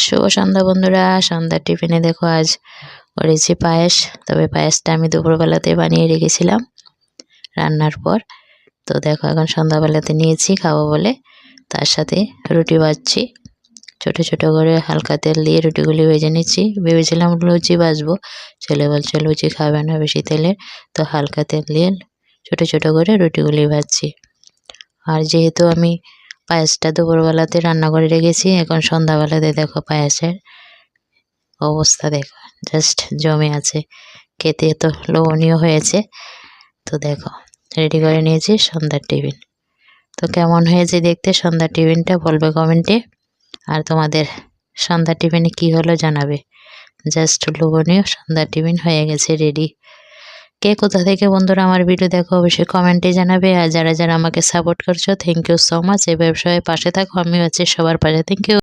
শুভ সন্ধ্যা বন্ধুরা। সন্ধ্যার টিফিনে দেখো আজ করেছি পায়েস। তবে পায়েসটা আমি দুপুরবেলাতে বানিয়ে রেখেছিলাম রান্নার পর। তো দেখো এখন সন্ধ্যাবেলাতে নিয়েছি খাবো বলে। তার সাথে রুটি ভাজছি, ছোট ছোট করে হালকা তেল দিয়ে রুটিগুলি ভেজে নিচ্ছি। ভেবেছিলাম লুচি ভাজবো, ছেলে বলছে লুচি খাবে না বেশি তেলের, তো হালকা তেল দিয়ে ছোট ছোট করে রুটিগুলি ভাজছি। আর যেহেতু আমি পায়েসটা দুপুরবেলাতে রান্না করে রেখেছি, এখন সন্ধ্যাবেলাতে দেখো পায়েসের অবস্থা দেখো, জাস্ট জমে আছে, খেতে তো লোভনীয় হয়েছে। তো দেখো রেডি করে নিয়েছি সন্ধ্যার টিফিন। তো কেমন হয়েছে দেখতে সন্ধ্যার টিফিনটা বলবে কমেন্টে। আর তোমাদের সন্ধ্যার টিফিনে কি হলো জানাবে। জাস্ট লোভনীয় সন্ধ্যার টিফিন হয়ে গেছে রেডি। কে কোথা থেকে বন্ধুরা আমার ভিডিও দেখো অবশ্যই কমেন্টে জানাবে। আর যারা যারা আমাকে সাপোর্ট করছো, থ্যাংক ইউ সো মাচ। এই ব্যবসায় পাশে থাকো, আমিও আছি সবার পাশে। Thank you.